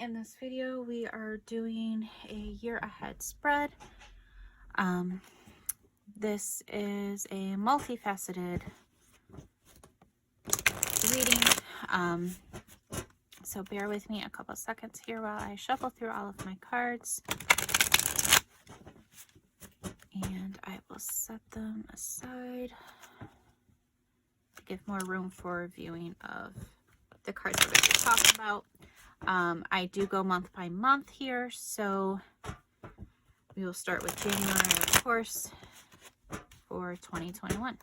In this video, we are doing a year ahead spread. This is a multifaceted reading. So bear with me a couple seconds here while I shuffle through all of my cards. And I will set them aside to give more room for viewing of the cards we're going to talk about. I do go month by month here, so we will start with January, of course, for 2021.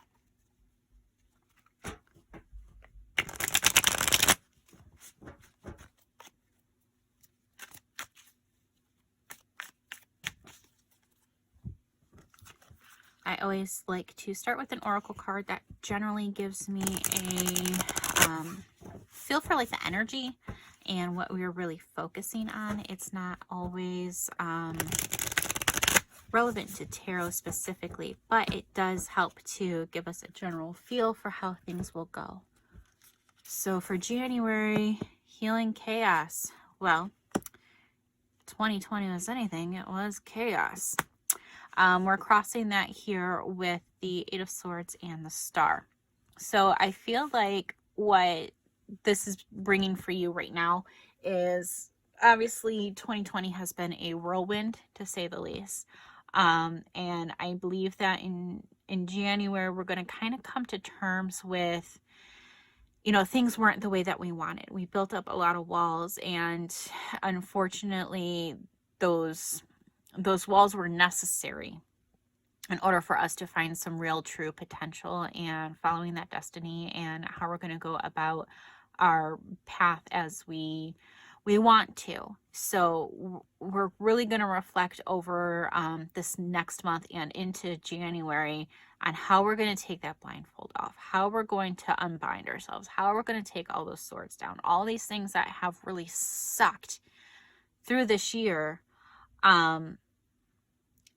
I always like to start with an oracle card. That generally gives me a feel for like the energy and what we're really focusing on. It's not always relevant to tarot specifically, but it does help to give us a general feel for how things will go. So for January, healing chaos. Well, 2020 was anything, it was chaos. We're crossing that here with the Eight of Swords and the Star. So I feel like what this is bringing for you right now is, obviously 2020 has been a whirlwind, to say the least. And I believe that in January, we're going to kind of come to terms with, you know, things weren't the way that we wanted. We built up a lot of walls, and unfortunately, those walls were necessary in order for us to find some real true potential and following that destiny and how we're going to go about our path as we want to. So we're really going to reflect over this next month and into January on how we're going to take that blindfold off, how we're going to unbind ourselves, how we're going to take all those swords down, all these things that have really sucked through this year.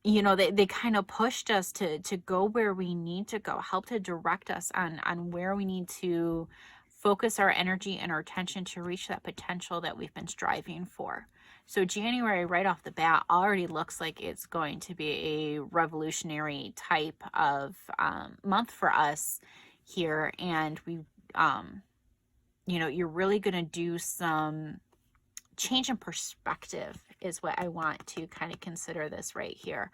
You know, they kind of pushed us to go where we need to go, help to direct us on where we need to focus our energy and our attention to reach that potential that we've been striving for. So January, right off the bat, already looks like it's going to be a revolutionary type of month for us here. And we, you know, you're really going to do some change in perspective is what I want to kind of consider this right here.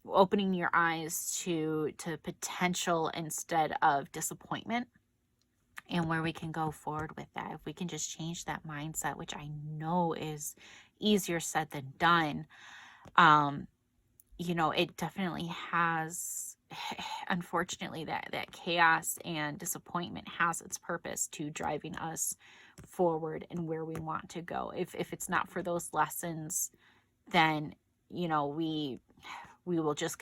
Opening your eyes to potential instead of disappointment, and where we can go forward with that. If we can just change that mindset, which I know is easier said than done, you know, it definitely has, unfortunately, that chaos and disappointment has its purpose to driving us forward and where we want to go. If it's not for those lessons, then, you know, we will just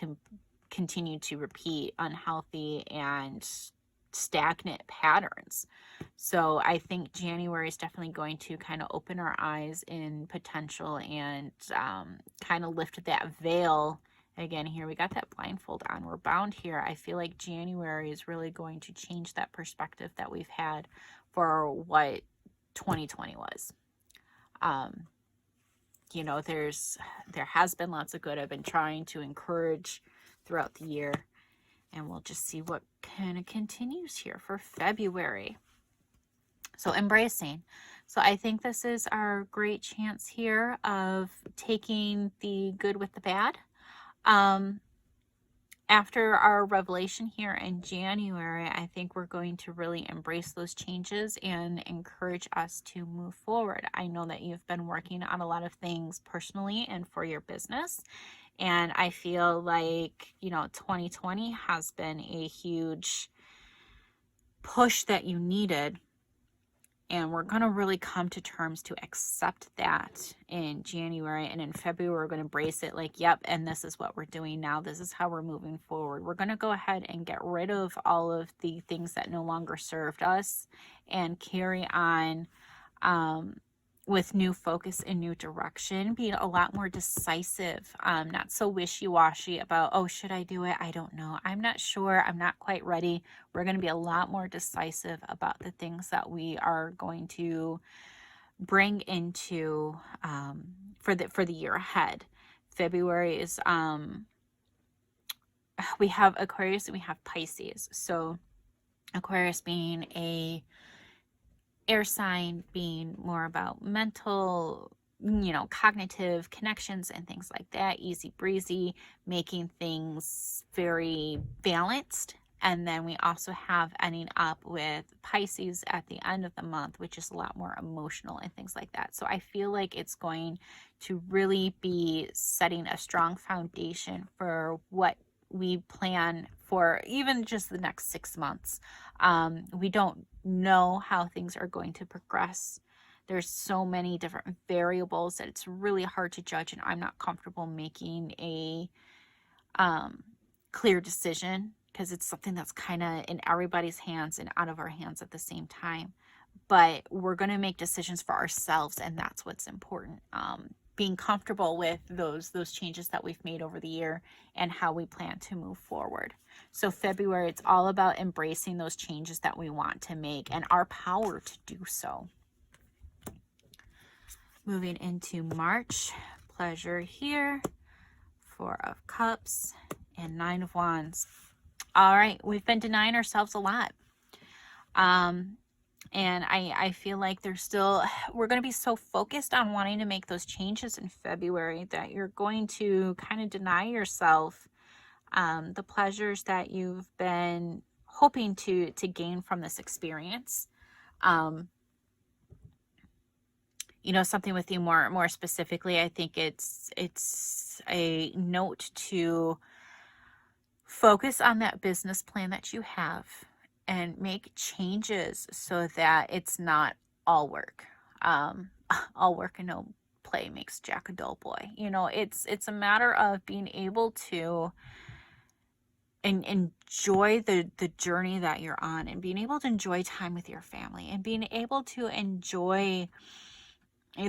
continue to repeat unhealthy and stagnant patterns. So I think January is definitely going to kind of open our eyes in potential and kind of lift that veil. Again, here we got that blindfold on. We're bound here. I feel like January is really going to change that perspective that we've had for what 2020 was. You know, there has been lots of good I've been trying to encourage throughout the year, and we'll just see what kind of continues here for February. So embracing. So I think this is our great chance here of taking the good with the bad. After our revelation here in January, I think we're going to really embrace those changes and encourage us to move forward. I know that you've been working on a lot of things personally and for your business. And I feel like, you know, 2020 has been a huge push that you needed. And we're going to really come to terms to accept that in January. And in February, we're going to embrace it like, yep, and this is what we're doing now. This is how we're moving forward. We're going to go ahead and get rid of all of the things that no longer served us and carry on with new focus and new direction, being a lot more decisive, not so wishy-washy about, oh, should I do it? I don't know. I'm not sure. I'm not quite ready. We're going to be a lot more decisive about the things that we are going to bring into for the year ahead. February is we have Aquarius and we have Pisces. So Aquarius being a air sign, being more about mental, cognitive connections and things like that, easy breezy, making things very balanced. And then we also have ending up with Pisces at the end of the month, which is a lot more emotional and things like that. So I feel like it's going to really be setting a strong foundation for what we plan for even just the next 6 months. We don't know how things are going to progress. There's so many different variables that it's really hard to judge, and I'm not comfortable making a clear decision because it's something that's kind of in everybody's hands and out of our hands at the same time. But we're going to make decisions for ourselves, and that's what's important. Being comfortable with those changes that we've made over the year and how we plan to move forward. So February, it's all about embracing those changes that we want to make and our power to do so. Moving into March, pleasure here, 4 of Cups and 9 of Wands. All right, we've been denying ourselves a lot. And I feel like we're going to be so focused on wanting to make those changes in February that you're going to kind of deny yourself the pleasures that you've been hoping to gain from this experience. Something with you more specifically, I think it's a note to focus on that business plan that you have and make changes so that it's not all work. All work and no play makes Jack a dull boy. It's a matter of being able to enjoy the journey that you're on, and being able to enjoy time with your family, and being able to enjoy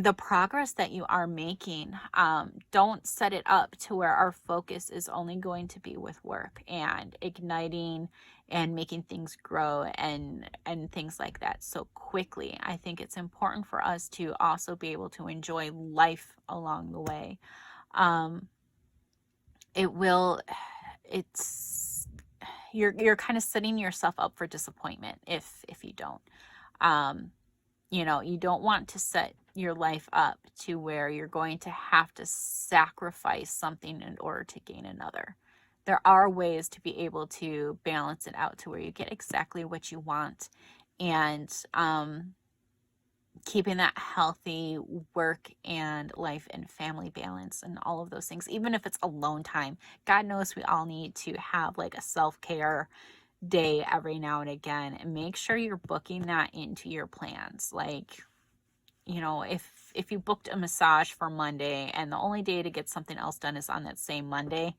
the progress that you are making. Don't set it up to where our focus is only going to be with work and igniting and making things grow and things like that so quickly. I think it's important for us to also be able to enjoy life along the way. You're kind of setting yourself up for disappointment if you don't. You don't want to set your life up to where you're going to have to sacrifice something in order to gain another. There are ways to be able to balance it out to where you get exactly what you want, and keeping that healthy work and life and family balance and all of those things, even if it's alone time. God knows we all need to have like a self-care day every now and again, and make sure you're booking that into your plans. Like, if you booked a massage for Monday and the only day to get something else done is on that same Monday,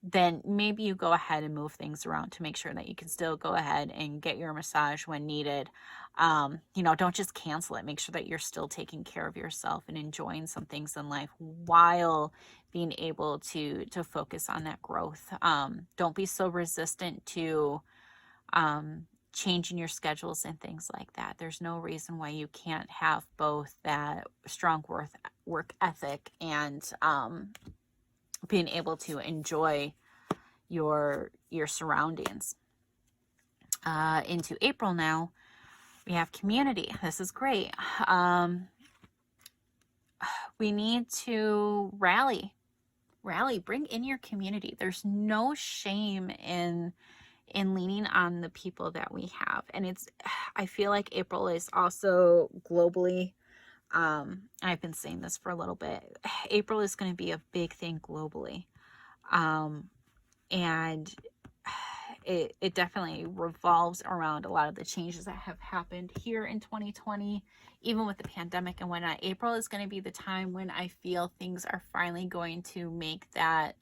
then maybe you go ahead and move things around to make sure that you can still go ahead and get your massage when needed. Don't just cancel it. Make sure that you're still taking care of yourself and enjoying some things in life while being able to focus on that growth. Don't be so resistant to changing your schedules and things like that. There's no reason why you can't have both that strong work ethic and being able to enjoy your surroundings. Into April now, we have community. This is great. We need to rally, bring in your community. There's no shame in leaning on the people that we have. And I feel like April is also globally, I've been saying this for a little bit, April is going to be a big thing globally. And it definitely revolves around a lot of the changes that have happened here in 2020, even with the pandemic and whatnot. April is going to be the time when I feel things are finally going to make that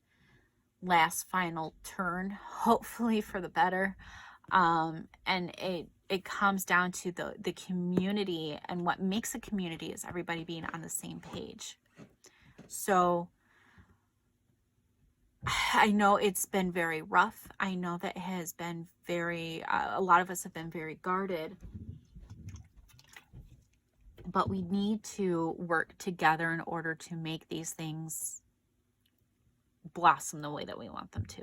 last final turn, hopefully for the better. And it comes down to the community, and what makes a community is everybody being on the same page. So I know it's been very rough. I know that it has been very, a lot of us have been very guarded. but we need to work together in order to make these things blossom the way that we want them to.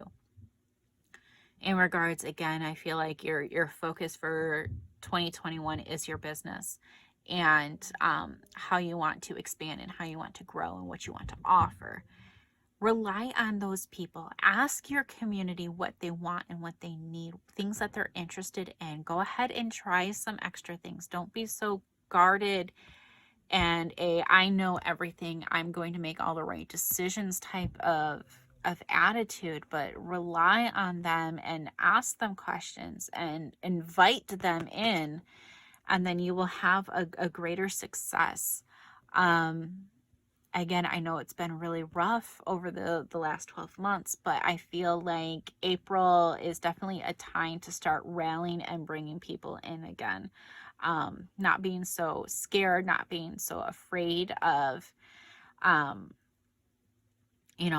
In regards, again, I feel like your focus for 2021 is your business and how you want to expand and how you want to grow and what you want to offer. Rely on those people. Ask your community what they want and what they need, things that they're interested in. Go ahead and try some extra things. Don't be so guarded and I know everything, I'm going to make all the right decisions type of attitude, but rely on them and ask them questions and invite them in, and then you will have a greater success. Again, I know it's been really rough over the last 12 months, but I feel like April is definitely a time to start rallying and bringing people in again. Not being so scared, not being so afraid of,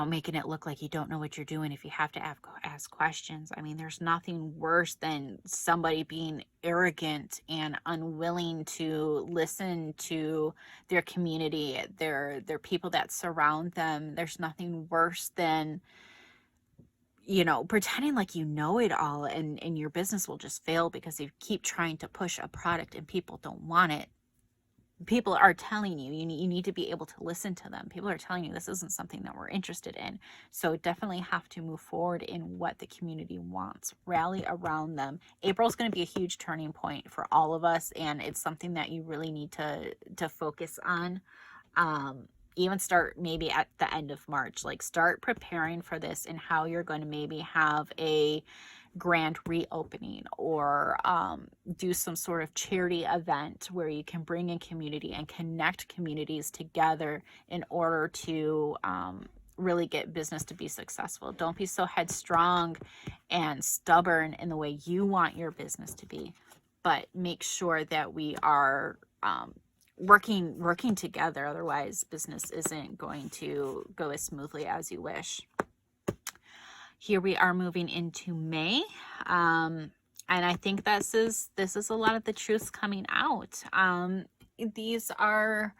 making it look like you don't know what you're doing if you have to ask questions. I mean, there's nothing worse than somebody being arrogant and unwilling to listen to their community, their people that surround them. There's nothing worse than, pretending like you know it all, and your business will just fail because you keep trying to push a product and people don't want it. People are telling you, you need to be able to listen to them. People are telling you this isn't something that we're interested in. So definitely have to move forward in what the community wants. Rally around them. April's going to be a huge turning point for all of us, and it's something that you really need to focus on. Even start maybe at the end of March. Like, start preparing for this and how you're going to maybe have a grand reopening, or do some sort of charity event where you can bring in community and connect communities together in order to really get business to be successful. Don't be so headstrong and stubborn in the way you want your business to be, but make sure that we are working together. Otherwise, business isn't going to go as smoothly as you wish. Here we are moving into May. And I think this is a lot of the truths coming out. These are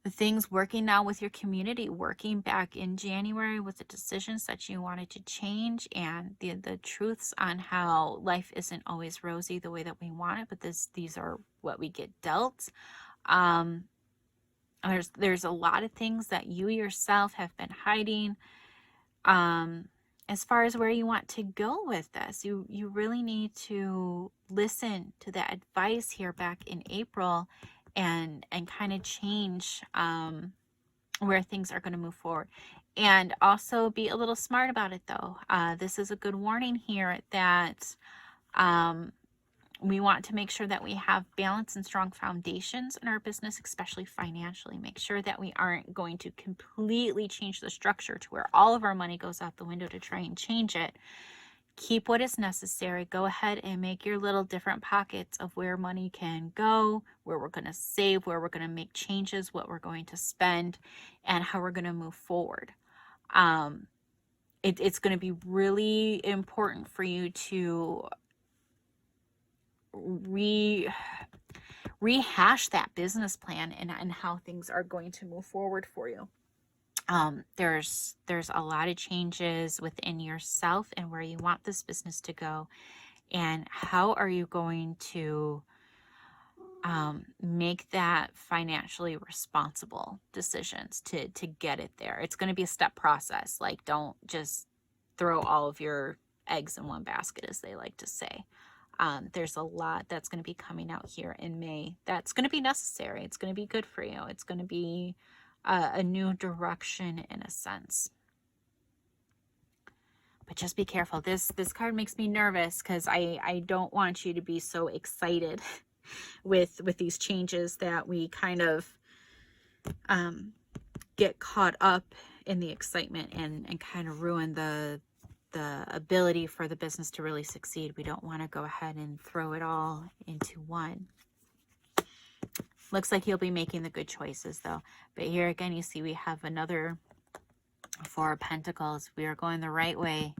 the things working now with your community, working back in January with the decisions that you wanted to change, and the truths on how life isn't always rosy the way that we want it, but these are what we get dealt. There's a lot of things that you yourself have been hiding. As far as where you want to go with this, you really need to listen to the advice here back in April and kind of change where things are going to move forward. And also be a little smart about it, though. This is a good warning here that we want to make sure that we have balance and strong foundations in our business, especially financially. Make sure that we aren't going to completely change the structure to where all of our money goes out the window to try and change it. Keep what is necessary. Go ahead and make your little different pockets of where money can go, where we're going to save, where we're going to make changes, what we're going to spend, and how we're going to move forward. It's going to be really important for you to rehash that business plan and how things are going to move forward for you. There's a lot of changes within yourself and where you want this business to go, and how are you going to make that financially responsible decisions to get it there. It's going to be a step process. Like, don't just throw all of your eggs in one basket, as they like to say. There's a lot that's going to be coming out here in May that's going to be necessary. It's going to be good for you. It's going to be a new direction in a sense. But just be careful. This card makes me nervous because I don't want you to be so excited with these changes that we kind of get caught up in the excitement and kind of ruin the ability for the business to really succeed. We don't want to go ahead and throw it all into one. Looks like you'll be making the good choices, though. But here again, you see we have another Four of Pentacles. We are going the right way,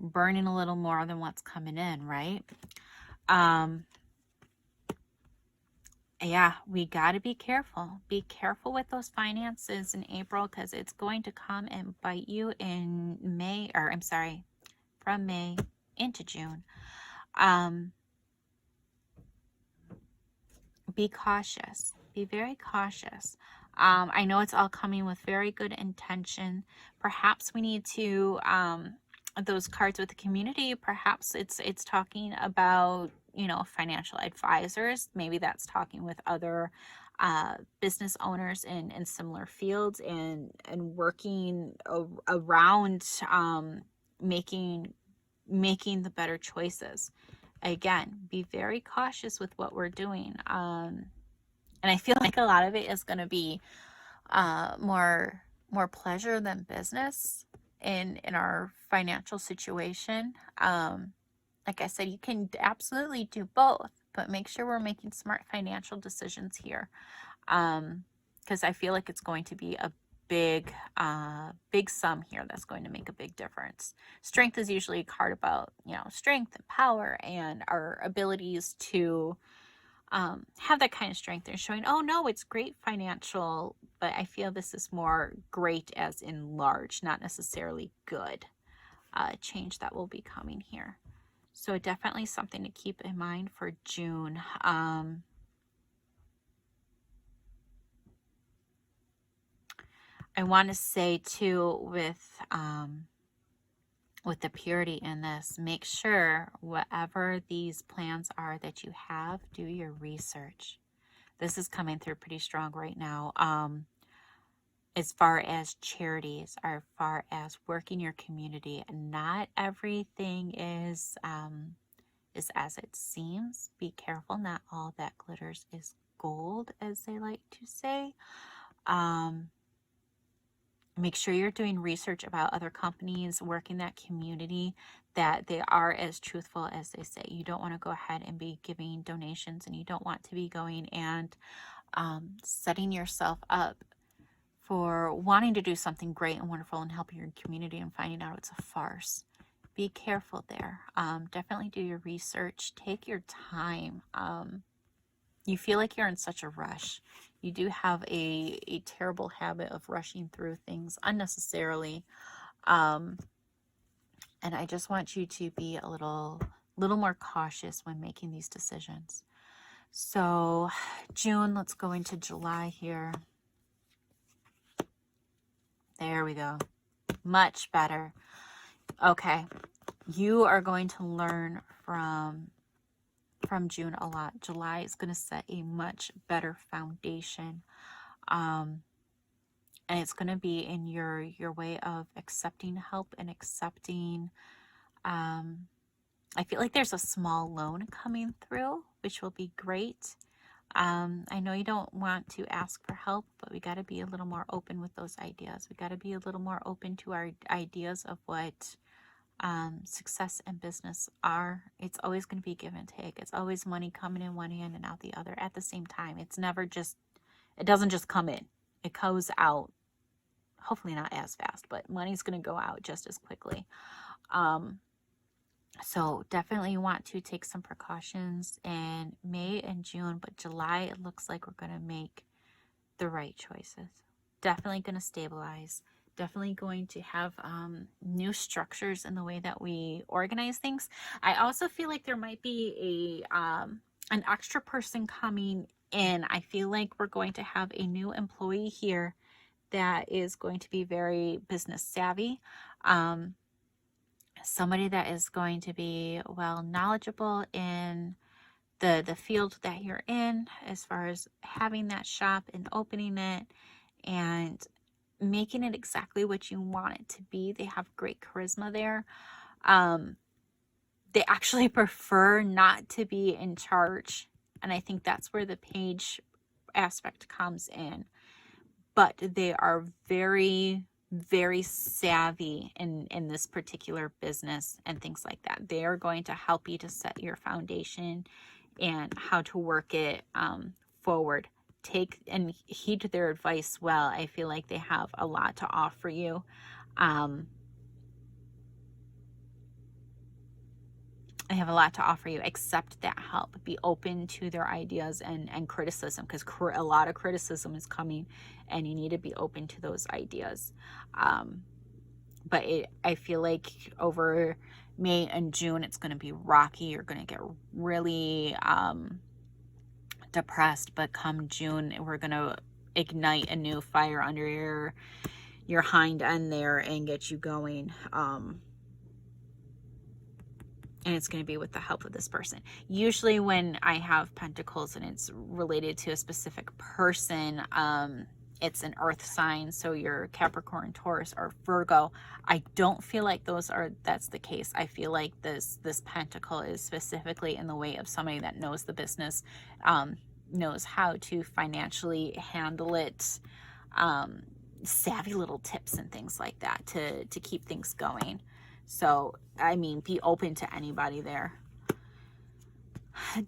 burning a little more than what's coming in, right? yeah, we got to be careful. Be careful with those finances in April, because it's going to come and bite you in May, or I'm sorry, from May into June. Be cautious. Be very cautious. I know it's all coming with very good intention. Perhaps we need to, those cards with the community, perhaps it's talking about, financial advisors. Maybe that's talking with other business owners in similar fields, and working around, making the better choices. Again, be very cautious with what we're doing. And I feel like a lot of it is going to be more pleasure than business in our financial situation. Like I said, you can absolutely do both, but make sure we're making smart financial decisions here, because I feel like it's going to be a big sum here that's going to make a big difference. Strength is usually a card about, strength and power and our abilities to have that kind of strength. They're showing, oh no, it's great financial, but I feel this is more great as in large, not necessarily good change that will be coming here. So definitely something to keep in mind for June. I want to say too, with the purity in this, make sure whatever these plans are that you have, do your research. This is coming through pretty strong right now. As far as charities, as far as working your community, and not everything is as it seems. Be careful, not all that glitters is gold, as they like to say. Make sure you're doing research about other companies working that community, that they are as truthful as they say. You don't want to go ahead and be giving donations, and you don't want to be going and setting yourself up for wanting to do something great and wonderful and helping your community, and finding out it's a farce. Be careful there. Definitely do your research. Take your time. You feel like you're in such a rush. You do have a terrible habit of rushing through things unnecessarily. And I just want you to be a little more cautious when making these decisions. So June, let's go into July here. There we go. Much better. Okay. You are going to learn from June a lot. July is going to set a much better foundation. And it's going to be in your way of accepting help and accepting, I feel like there's a small loan coming through, which will be great. I know you don't want to ask for help, but we got to be a little more open with those ideas. We got to be a little more open to our ideas of what success and business are. It's always going to be give and take. It's always money coming in one hand and out the other at the same time. It's never just, it doesn't just come in. It goes out, hopefully not as fast, but money's going to go out just as quickly. So definitely you want to take some precautions in May and June, but July, it looks like we're going to make the right choices. Definitely going to stabilize. Definitely going to have new structures in the way that we organize things. I also feel like there might be an extra person coming in. I feel like we're going to have a new employee here that is going to be very business savvy. Somebody that is going to be well knowledgeable in the field that you're in, as far as having that shop and opening it and making it exactly what you want it to be. They have great charisma there. They actually prefer not to be in charge, and I think that's where the page aspect comes in. But they are very, very savvy in this particular business and things like that. They are going to help you to set your foundation and how to work it forward. Take and heed their advice well. I feel like they have a lot to offer you. they have a lot to offer you. Accept that help. Be open to their ideas and criticism, because a lot of criticism is coming and you need to be open to those ideas. But I feel like over May and June, it's going to be rocky. You're going to get really depressed. But come June, we're going to ignite a new fire under your hind end there and get you going. And it's going to be with the help of this person. Usually when I have pentacles and it's related to a specific person, it's an earth sign. So your Capricorn, Taurus, or Virgo. I don't feel like that's the case. I feel like this pentacle is specifically in the way of somebody that knows the business, knows how to financially handle it, savvy little tips and things like that to keep things going. So, I mean, be open to anybody there.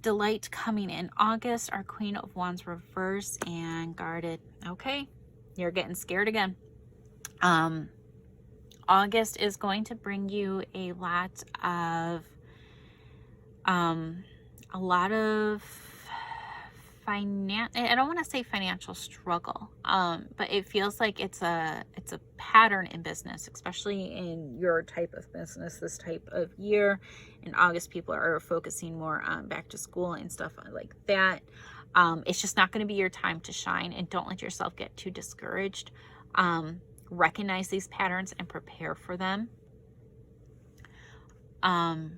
Delight coming in August. Our Queen of Wands reverse and guarded. Okay, you're getting scared again. August is going to bring you a lot of I don't want to say financial struggle, but it feels like it's a pattern in business, especially in your type of business, this type of year. In August, people are focusing more on back to school and stuff like that. It's just not going to be your time to shine, and don't let yourself get too discouraged. Recognize these patterns and prepare for them. I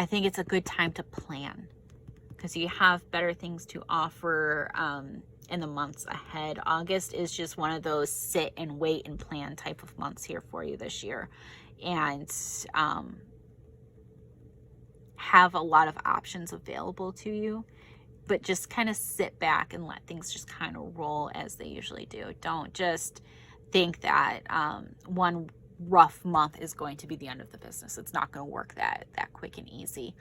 think it's a good time to plan, because you have better things to offer in the months ahead. August is just one of those sit and wait and plan type of months here for you this year. And have a lot of options available to you, but just kind of sit back and let things just kind of roll as they usually do. Don't just think that one rough month is going to be the end of the business. It's not going to work that quick and easy.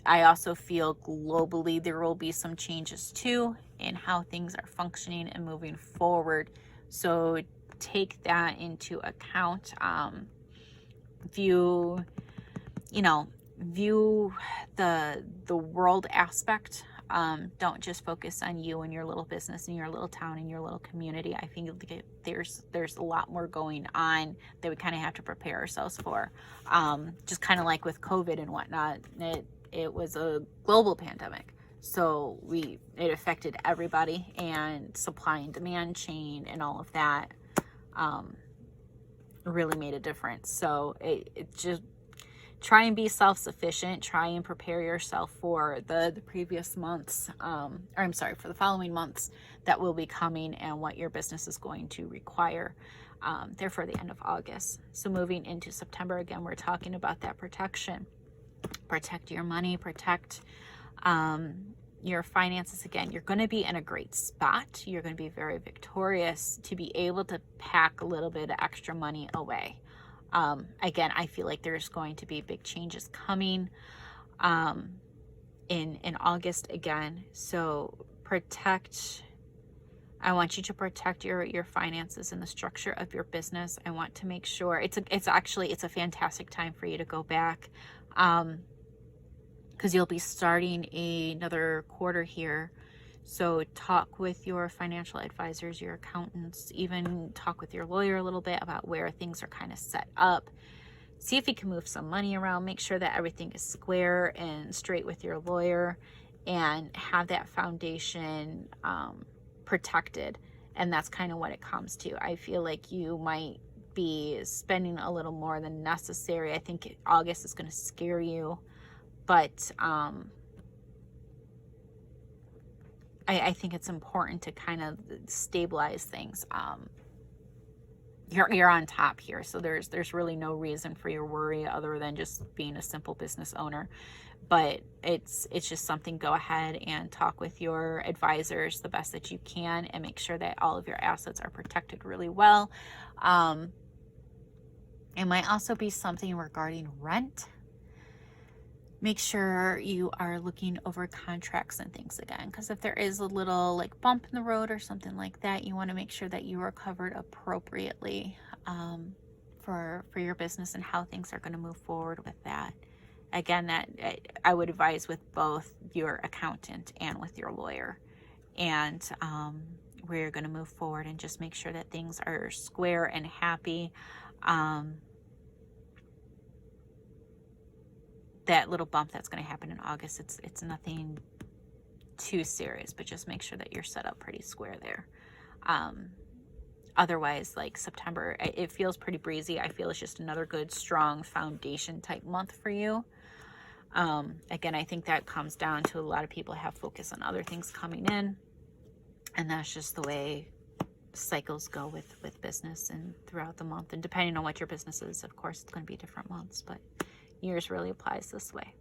I also feel globally there will be some changes too in how things are functioning and moving forward. So take that into account. View the world aspect. Don't just focus on you and your little business and your little town and your little community. I think there's a lot more going on that we kind of have to prepare ourselves for. Just kind of like with COVID and whatnot, it was a global pandemic. So it affected everybody, and supply and demand chain and all of that really made a difference. So it just try and be self-sufficient. Try and prepare yourself for the previous months, for the following months that will be coming and what your business is going to require there for the end of August. So moving into September, again, we're talking about that protection. Protect your money, protect your finances. Again, you're going to be in a great spot. You're going to be very victorious to be able to pack a little bit of extra money away. Again, I feel like there's going to be big changes coming in August again. So I want you to protect your finances and the structure of your business. I want to make sure it's a fantastic time for you to go back, because you'll be starting another quarter here. So talk with your financial advisors, your accountants, even talk with your lawyer a little bit about where things are kind of set up. See if you can move some money around. Make sure that everything is square and straight with your lawyer, and have that foundation protected. And that's kind of what it comes to. I feel like you might be spending a little more than necessary. I think August is going to scare you, but I think it's important to kind of stabilize things. You're on top here, so there's really no reason for your worry other than just being a simple business owner. But it's just something. Go ahead and talk with your advisors the best that you can, and make sure that all of your assets are protected really well. It might also be something regarding rent. Make sure you are looking over contracts and things again, because if there is a little like bump in the road or something like that, you want to make sure that you are covered appropriately for your business and how things are going to move forward with that. Again, that I would advise with both your accountant and with your lawyer, and where you're going to move forward, and just make sure that things are square and happy. That little bump that's going to happen in August, it's nothing too serious, but just make sure that you're set up pretty square there. Otherwise, like September, it feels pretty breezy. I feel it's just another good, strong foundation type month for you. Again, I think that comes down to a lot of people have focus on other things coming in, and that's just the way cycles go with business and throughout the month. And depending on what your business is, of course, it's going to be different months, but yours really applies this way.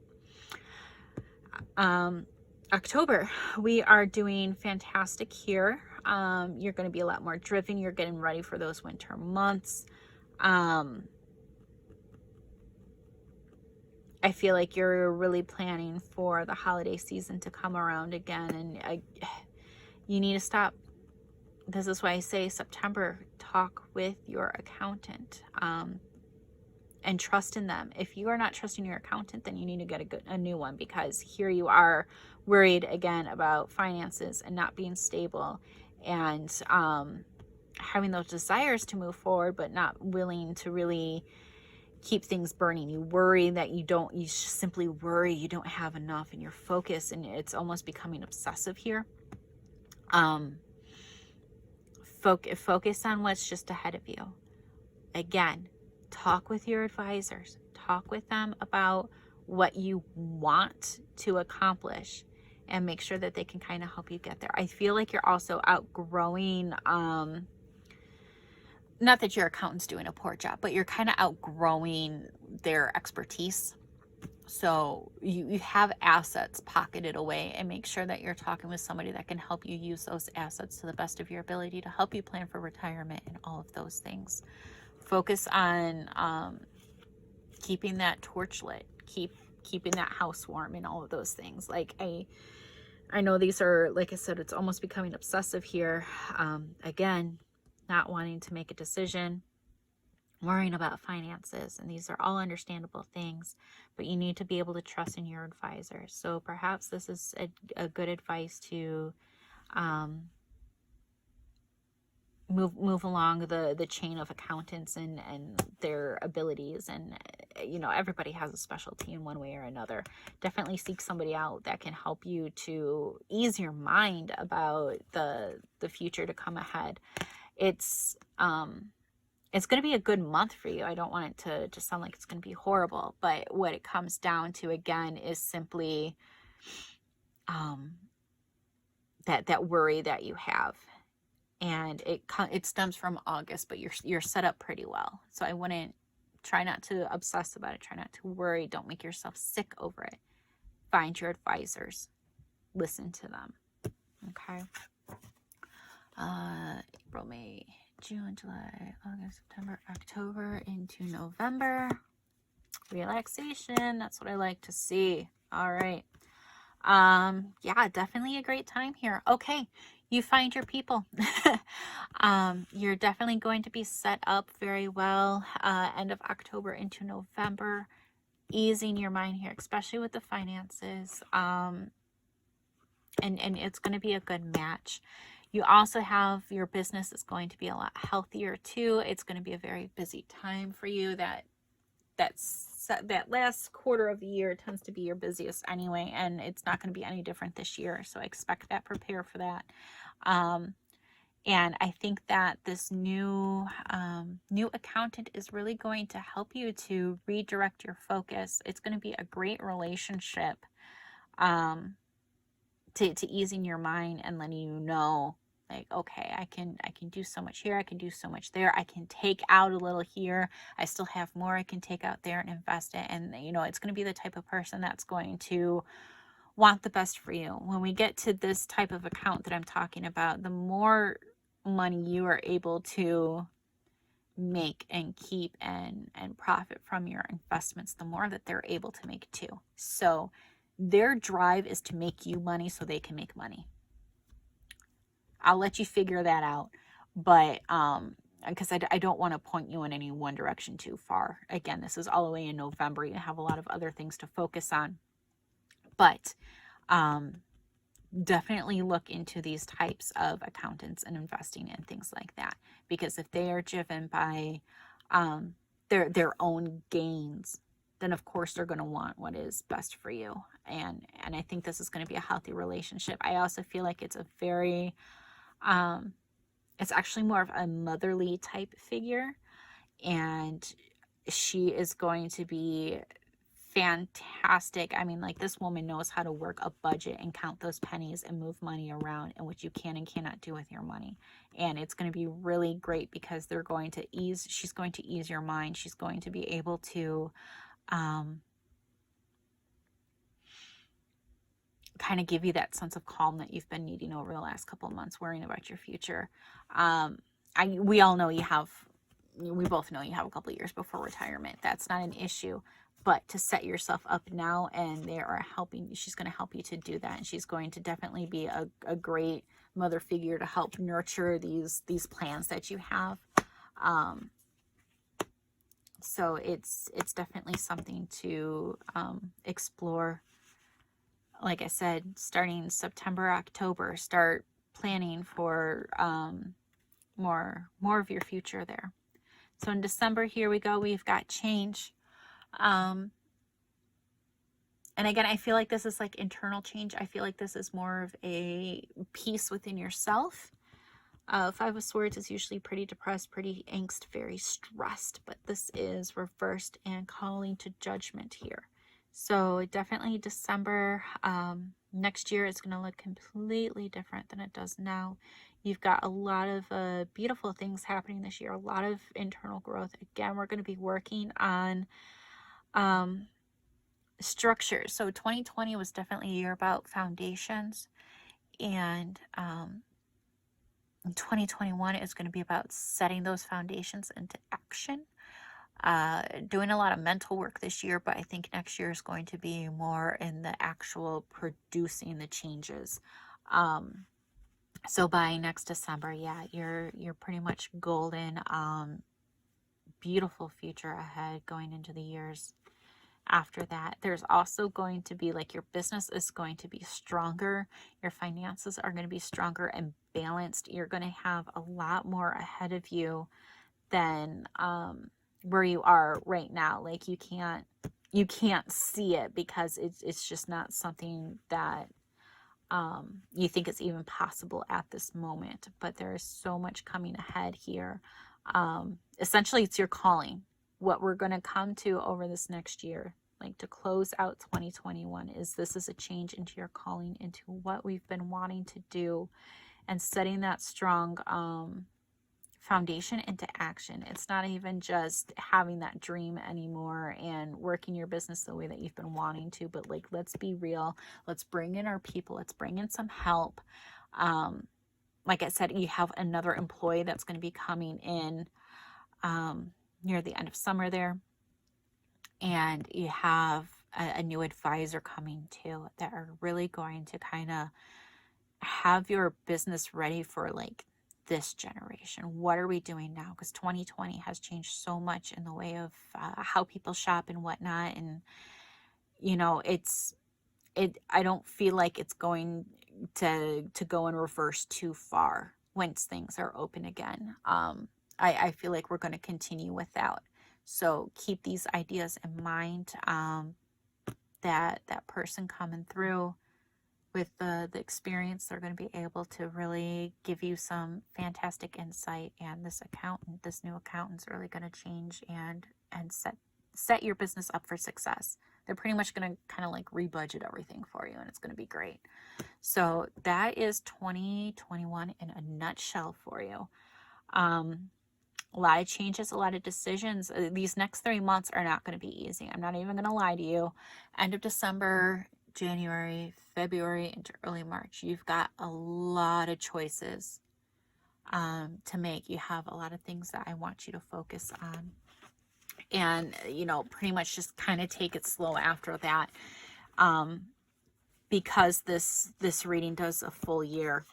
October, we are doing fantastic here. You're going to be a lot more driven. You're getting ready for those winter months. I feel like you're really planning for the holiday season to come around again, and you need to stop. This is why I say September, talk with your accountant, and trust in them. If you are not trusting your accountant, then you need to get a new one, because here you are worried again about finances and not being stable, and having those desires to move forward, but not willing to really keep things burning. You worry that you simply worry you don't have enough, and your focus, and it's almost becoming obsessive here. Focus on what's just ahead of you. Again, talk with your advisors. Talk with them about what you want to accomplish, and make sure that they can kind of help you get there. I feel like you're also outgrowing, not that your accountant's doing a poor job, but you're kind of outgrowing their expertise. So you have assets pocketed away, and make sure that you're talking with somebody that can help you use those assets to the best of your ability to help you plan for retirement and all of those things. Focus on keeping that torch lit, keeping that house warm, and all of those things. Like I know these are, like I said, it's almost becoming obsessive here. Again, not wanting to make a decision, worrying about finances, and these are all understandable things, but you need to be able to trust in your advisor. So perhaps this is a good advice to move along the chain of accountants and their abilities. And everybody has a specialty in one way or another. Definitely seek somebody out that can help you to ease your mind about the future to come ahead. It's going to be a good month for you. I don't want it to just sound like it's going to be horrible, but what it comes down to again is simply that worry that you have. And it stems from August, but you're set up pretty well. So I wouldn't try not to obsess about it. Try not to worry. Don't make yourself sick over it. Find your advisors. Listen to them. Okay. April, May, June, July, August, September, October into November. Relaxation. That's what I like to see. All right. Yeah, definitely a great time here. Okay. You find your people. You're definitely going to be set up very well end of October into November, easing your mind here, especially with the finances. And it's going to be a good match. You also have your business is going to be a lot healthier too. It's going to be a very busy time for you. That last quarter of the year tends to be your busiest anyway, and it's not going to be any different this year. So I expect that. Prepare for that. And I think that this new accountant is really going to help you to redirect your focus. It's going to be a great relationship to easing your mind and letting you know, like, okay, I can do so much here, I can do so much there, I can take out a little here, I still have more I can take out there and invest it. And it's going to be the type of person that's going to want the best for you. When we get to this type of account that I'm talking about, the more money you are able to make and keep and profit from your investments, the more that they're able to make too. So their drive is to make you money so they can make money. I'll let you figure that out. But because I don't want to point you in any one direction too far. Again, this is all the way in November. You have a lot of other things to focus on. But definitely look into these types of accountants and investing and things like that. Because if they are driven by their own gains, then of course they're going to want what is best for you. And I think this is going to be a healthy relationship. I also feel like it's a very it's actually more of a motherly type figure, and she is going to be fantastic. I mean, like, this woman knows how to work a budget and count those pennies and move money around, and what you can and cannot do with your money. And it's going to be really great because she's going to ease your mind. She's going to be able to kind of give you that sense of calm that you've been needing over the last couple of months, worrying about your future. We all know we both know you have a couple of years before retirement. That's not an issue, but to set yourself up now, and she's going to help you to do that. And she's going to definitely be a great mother figure to help nurture these plans that you have. So it's definitely something to explore. Like I said, starting September, October, start planning for more of your future there. So in December, here we go. We've got change. And again, I feel like this is like internal change. I feel like this is more of a peace within yourself. Five of Swords is usually pretty depressed, pretty angst, very stressed, but this is reversed and calling to judgment here. So definitely December, next year is going to look completely different than it does now. You've got a lot of beautiful things happening this year, a lot of internal growth. Again, we're going to be working on structures. So 2020 was definitely a year about foundations, and 2021 is going to be about setting those foundations into action. Doing a lot of mental work this year, but I think next year is going to be more in the actual producing the changes. So by next December, yeah, you're pretty much golden. Beautiful future ahead going into the years after that. There's also going to be, like, your business is going to be stronger. Your finances are going to be stronger and balanced. You're going to have a lot more ahead of you than where you are right now. Like, you can't see it because it's just not something that you think is even possible at this moment. But there is so much coming ahead here. Essentially, it's your calling. What we're going to come to over this next year, like to close out 2021, is this is a change into your calling, into what we've been wanting to do, and setting that strong foundation into action. It's not even just having that dream anymore and working your business the way that you've been wanting to, but like, let's be real. Let's bring in our people. Let's bring in some help. Like I said, you have another employee that's going to be coming in near the end of summer there. And you have a new advisor coming too, that are really going to kind of have your business ready for like this generation. What are we doing now? Because 2020 has changed so much in the way of how people shop and whatnot. And, you know, I don't feel like it's going to go in reverse too far once things are open again. I feel like we're going to continue with that. So keep these ideas in mind, that person coming through with the experience, they're going to be able to really give you some fantastic insight. And this new accountant's really going to change and set your business up for success. They're pretty much going to kind of like rebudget everything for you, and it's going to be great. So that is 2021 in a nutshell for you. A lot of changes, a lot of decisions. These next 3 months are not going to be easy. I'm not even going to lie to you. End of December, January, February, into early March, you've got a lot of choices to make. You have a lot of things that I want you to focus on. And, you know, pretty much just kind of take it slow after that. Because this reading does a full year.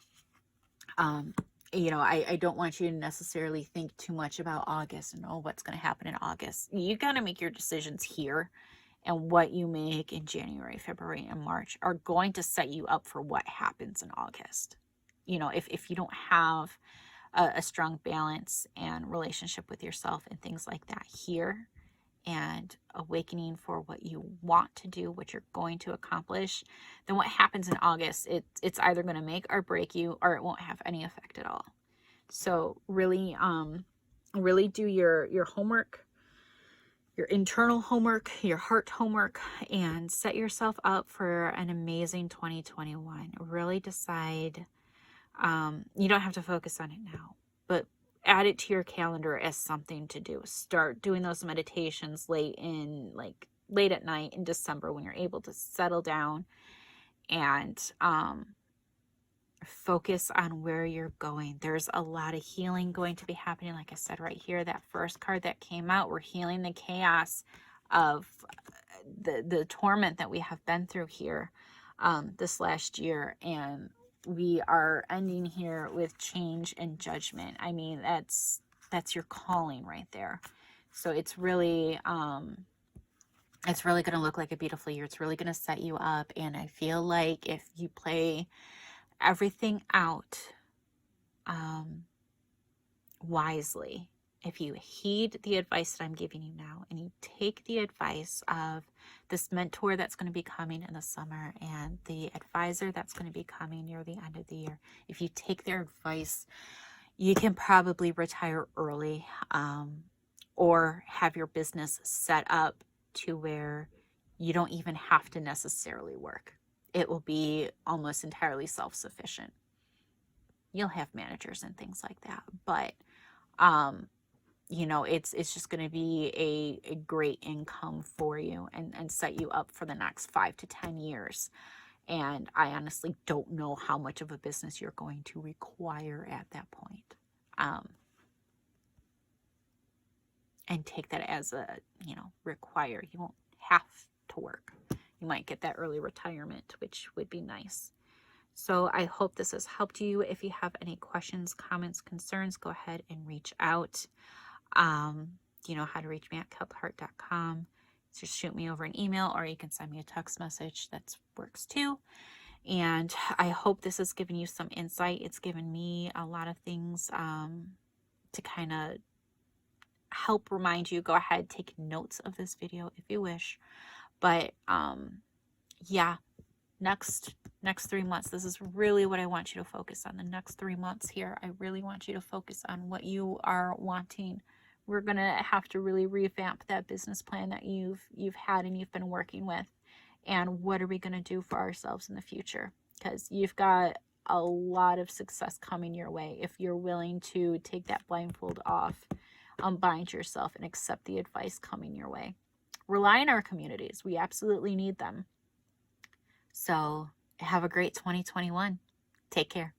you know, I don't want you to necessarily think too much about August and, oh, what's going to happen in August. You got to make your decisions here, and what you make in January, February, and March are going to set you up for what happens in August. You know, if you don't have a strong balance and relationship with yourself and things like that here, and awakening for what you want to do, what you're going to accomplish, then what happens in August, it's either going to make or break you, or it won't have any effect at all. So really, really do your homework, your internal homework, your heart homework, and set yourself up for an amazing 2021. Really decide, you don't have to focus on it now, but add it to your calendar as something to do. Start doing those meditations late at night in December when you're able to settle down and focus on where you're going. There's a lot of healing going to be happening. Like I said right here, that first card that came out, we're healing the chaos of the torment that we have been through here this last year, and we are ending here with change and judgment. I mean, that's your calling right there. So it's really going to look like a beautiful year. It's really going to set you up, and I feel like if you play everything out wisely, if you heed the advice that I'm giving you now, and you take the advice of this mentor that's going to be coming in the summer and the advisor that's going to be coming near the end of the year, if you take their advice, you can probably retire early, or have your business set up to where you don't even have to necessarily work. It will be almost entirely self-sufficient. You'll have managers and things like that, but you know, it's just going to be a great income for you, and set you up for the next 5 to 10 years. And I honestly don't know how much of a business you're going to require at that point. And take that as a, you know, require. You won't have to work. You might get that early retirement, which would be nice. So I hope this has helped you. If you have any questions, comments, concerns, go ahead and reach out. You know how to reach me at keltheart.com. Just shoot me over an email, or you can send me a text message. That works too. And I hope this has given you some insight. It's given me a lot of things to kind of help remind you. Go ahead, take notes of this video if you wish. But yeah, next 3 months, this is really what I want you to focus on. The next 3 months here, I really want you to focus on what you are wanting. We're gonna have to really revamp that business plan that you've had and you've been working with, and what are we gonna do for ourselves in the future, because you've got a lot of success coming your way if you're willing to take that blindfold off, unbind yourself, and accept the advice coming your way. Rely on our communities. We absolutely need them. So have a great 2021. Take care.